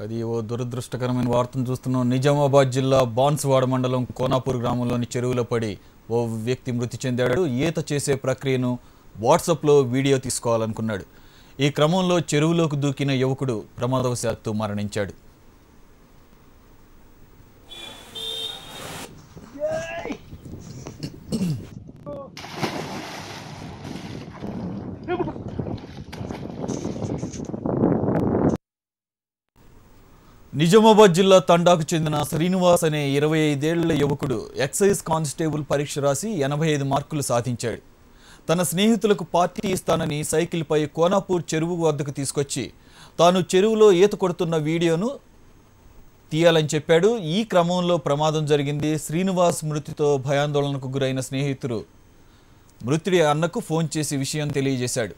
అది ఓ దురదృష్టకరమైన వార్తను చూస్తున్నాం. నిజామాబాద్ జిల్లా బాన్సువాడ మండలం కోనాపూర్ గ్రామంలోని చెరువులో పడి ఓ వ్యక్తి మృతి చెందాడు. ఈత చేసే ప్రక్రియను వాట్సాప్లో వీడియో తీసుకోవాలనుకున్నాడు. ఈ క్రమంలో చెరువులోకి దూకిన యువకుడు ప్రమాదవశాత్తు మరణించాడు. నిజామాబాద్ జిల్లా తండాకు చెందిన శ్రీనివాస్ అనే 25 ఏళ్ల యువకుడు ఎక్సైజ్ కానిస్టేబుల్ పరీక్ష రాసి 85 మార్కులు సాధించాడు. తన స్నేహితులకు పార్టీ ఇస్తానని సైకిల్పై కోనాపూర్ చెరువు వద్దకు తీసుకొచ్చి తాను చెరువులో ఈత కొడుతున్న వీడియోను తీయాలని చెప్పాడు. ఈ క్రమంలో ప్రమాదం జరిగింది. శ్రీనివాస్ మృతితో భయాందోళనకు గురైన స్నేహితుడు మృతుడి అన్నకు ఫోన్ చేసి విషయం తెలియజేశాడు.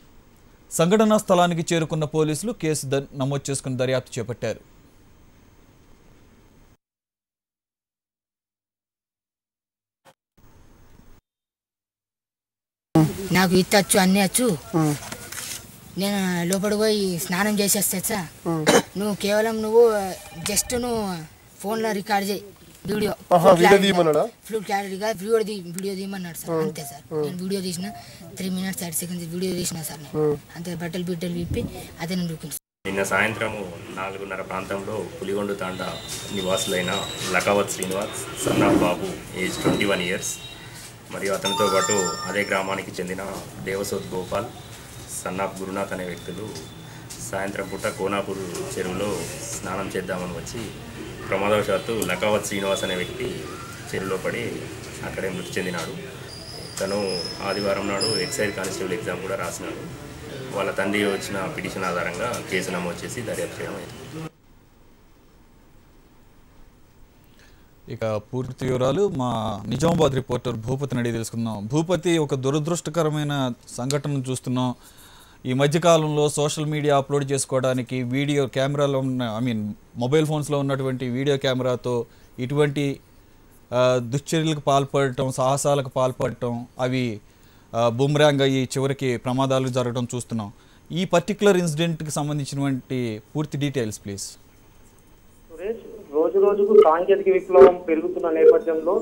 సంఘటనా స్థలానికి చేరుకున్న పోలీసులు కేసు నమోదు చేసుకుని దర్యాప్తు చేపట్టారు. నాకు ఈత వచ్చు, అన్నీ వచ్చు. నేను లోపలికి పోయి స్నానం చేసేస్తా. నువ్వు కేవలం జస్ట్ ఫోన్లో రికార్డ్ చేయి వీడియో, ఫుల్ క్లారిటీగా వీడియో తీయమన్నాడు సార్. అంతే సార్, నేను వీడియో తీసిన 3 minutes 30 seconds వీడియో తీసిన సార్. నేను అంతే బట్టలు విప్పి అదే నేను చూపించాను. నిన్న సాయంత్రం 4:30 ప్రాంతంలో పులిగొండ తాండా నివాసులైన లకావత్ శ్రీనివాస్, సన్నాఫ్ బాబు ఏజ్ 21 years మరియు అతనితో పాటు అదే గ్రామానికి చెందిన దేవసోత్ గోపాల్, సన్నాఫ్ గురునాథ్ అనే వ్యక్తులు సాయంత్రం పూట కోనాపూర్ చెరువులో స్నానం చేద్దామని వచ్చి ప్రమాదవశాత్తు లకావత్ శ్రీనివాస్ అనే వ్యక్తి చెరువులో పడి అక్కడే మృతి చెందినాడు. తను ఆదివారం నాడు ఎక్సైజ్ కానిస్టేబుల్ ఎగ్జామ్ కూడా రాసినాడు. వాళ్ళ తండ్రి వచ్చిన పిటిషన్ ఆధారంగా కేసు నమోదు చేసి దర్యాప్తు చేయడం అయింది. ఇక పూర్తి వివరాలు మా నిజామాబాద్ రిపోర్టర్ భూపతిని అడిగి తెలుసుకుందాం. భూపతి, ఒక దురదృష్టకరమైన సంఘటనను చూస్తున్నాం. ఈ మధ్యకాలంలో సోషల్ మీడియా అప్లోడ్ చేసుకోవడానికి వీడియో కెమెరాలో ఉన్న మొబైల్ ఫోన్స్లో ఉన్నటువంటి వీడియో కెమెరాతో ఇటువంటి దుశ్చర్యలకు పాల్పడటం, సాహసాలకు పాల్పడటం, అవి బూమరాంగ్ అయ్యి చివరికి ప్రమాదాలు జరగడం చూస్తున్నాం. ఈ పర్టికులర్ ఇన్సిడెంట్కి సంబంధించినటువంటి పూర్తి డీటెయిల్స్ ప్లీజ్. రోజు రోజుకు సాంకేతిక విప్లవం పెరుగుతున్న నేపథ్యంలో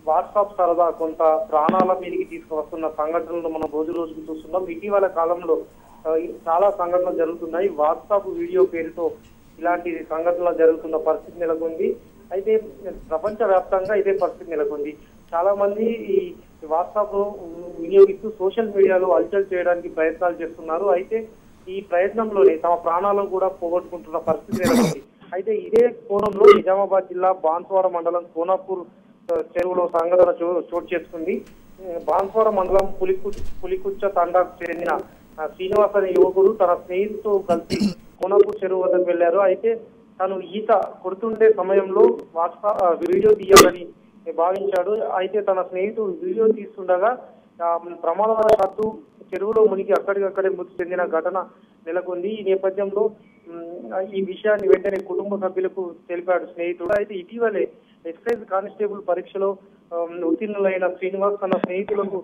వాట్సాప్ సరదా కొంత ప్రాణాల మీదకి తీసుకువస్తున్న సంఘటనలు మనం రోజు రోజుకు చూస్తున్నాం. ఇటీవల కాలంలో చాలా సంఘటనలు జరుగుతున్నాయి. వాట్సాప్ వీడియో పేరుతో ఇలాంటి సంఘటనలు జరుగుతున్న పరిస్థితి నెలకొంది. అయితే ప్రపంచ వ్యాప్తంగా ఇదే పరిస్థితి నెలకొంది. చాలా మంది ఈ వాట్సాప్ వినియోగిస్తూ సోషల్ మీడియాలో హల్చల్ చేయడానికి ప్రయత్నాలు చేస్తున్నారు. అయితే ఈ ప్రయత్నంలోనే తమ ప్రాణాలను కూడా పోగొట్టుకుంటున్న పరిస్థితి నెలకొంది. అయితే ఇదే కోణంలో నిజామాబాద్ జిల్లా బాన్సువాడ మండలం కోనాపూర్ చెరువులో సంఘటన చోటు చేసుకుంది. బాన్సువాడ మండలం పులికుచ్చ తండాకు చెందిన శ్రీనివాస్ అనే యువకుడు తన స్నేహితుతో కలిసి కోనాపూర్ చెరువు వద్దకు వెళ్లారు. అయితే తను ఈత కొడుతుండే సమయంలో వీడియో తీయాలని భావించాడు. అయితే తన స్నేహితుడు వీడియో తీస్తుండగా ప్రమాదవశాత్తు చెరువులో మునిగి అక్కడికక్కడే మృతి చెందిన ఘటన నెలకొంది. ఈ నేపథ్యంలో ఈ విషయాన్ని వెంటనే కుటుంబ సభ్యులకు తెలిపాడు స్నేహితుడు. అయితే ఇటీవలే ఎక్సైజ్ కానిస్టేబుల్ పరీక్షలో ఉత్తీర్ణులైన శ్రీనివాస్ తన స్నేహితులకు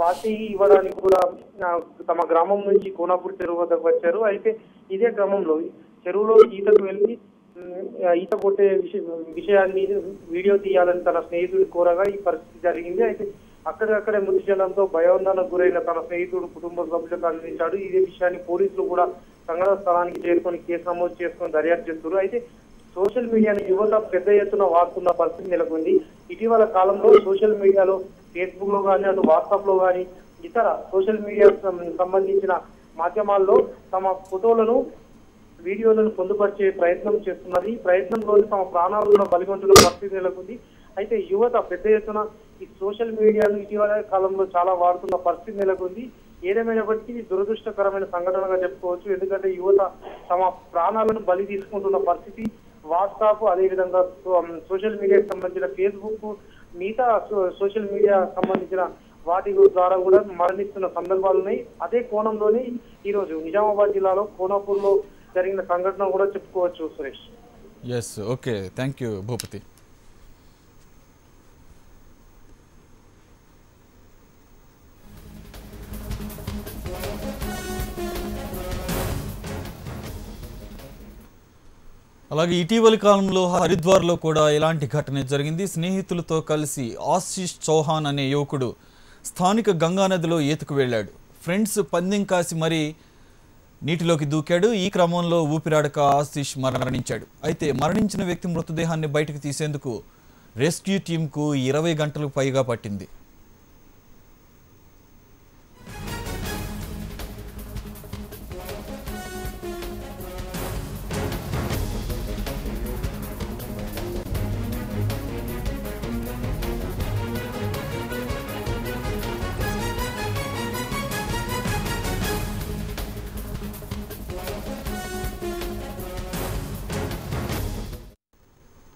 పార్టీ ఇవ్వడానికి కూడా తమ గ్రామం నుంచి కోనాపూర్ చెరువు వద్దకు వచ్చారు. అయితే ఇదే క్రమంలో చెరువులో ఈతకు వెళ్ళి ఈత కొట్టే విషయాన్ని వీడియో తీయాలని తన స్నేహితుడు కోరగా ఈ పరిస్థితి జరిగింది. అయితే అక్కడికక్కడే మృతి చెందడంతో భయాందోళనకు గురైన తన స్నేహితుడు కుటుంబ సభ్యులకు అందించాడు. ఇదే విషయాన్ని పోలీసులు కూడా సంఘటన స్థలానికి చేరుకొని కేసు నమోదు చేసుకుని దర్యాప్తు చేస్తున్నారు. అయితే సోషల్ మీడియాను యువత పెద్ద ఎత్తున వాడుతున్న పరిస్థితి నెలకొంది. ఇటీవల కాలంలో సోషల్ మీడియాలో ఫేస్బుక్ లో కానీ అటు వాట్సాప్ లో కానీ ఇతర సోషల్ మీడియా సంబంధించిన మాధ్యమాల్లో తమ ఫోటోలను వీడియోలను పొందుపరిచే ప్రయత్నం చేస్తున్నది. ఈ ప్రయత్నంలో తమ ప్రాణాలను బలిగొంటున్న పరిస్థితి నెలకొంది. అయితే యువత పెద్ద ఎత్తున ఈ సోషల్ మీడియాను ఇటీవల కాలంలో చాలా వాడుతున్న పరిస్థితి నెలకొంది. ఏదేమైనప్పటికీ దురదృష్టకరమైన సంఘటనగా చెప్పుకోవచ్చు. ఎందుకంటే యువత తమ ప్రాణాలను బలి తీసుకుంటున్న పరిస్థితి. వాట్సాప్, అదేవిధంగా సోషల్ మీడియాకి సంబంధించిన ఫేస్బుక్, మిగతా సోషల్ మీడియా సంబంధించిన వాటి ద్వారా కూడా మరణిస్తున్న సందర్భాలు ఉన్నాయి. అదే కోణంలోనే ఈరోజు నిజామాబాద్ జిల్లాలో కోనాపూర్లో జరిగిన సంఘటన కూడా చెప్పుకోవచ్చు Suresh. Yes, okay, thank you Bhupathi. అలాగే ఇటీవలి కాలంలో హరిద్వార్లో కూడా ఇలాంటి ఘటన జరిగింది. స్నేహితులతో కలిసి ఆశీష్ చౌహాన్ అనే యువకుడు స్థానిక గంగానదిలో ఈతకు వెళ్ళాడు. ఫ్రెండ్స్ పందెం కాసి మరీ నీటిలోకి దూకాడు. ఈ క్రమంలో ఊపిరాడక ఆశీష్ మరణించాడు. అయితే మరణించిన వ్యక్తి మృతదేహాన్ని బయటకు తీసేందుకు రెస్క్యూ టీంకు 20 గంటలకు పైగా పట్టింది.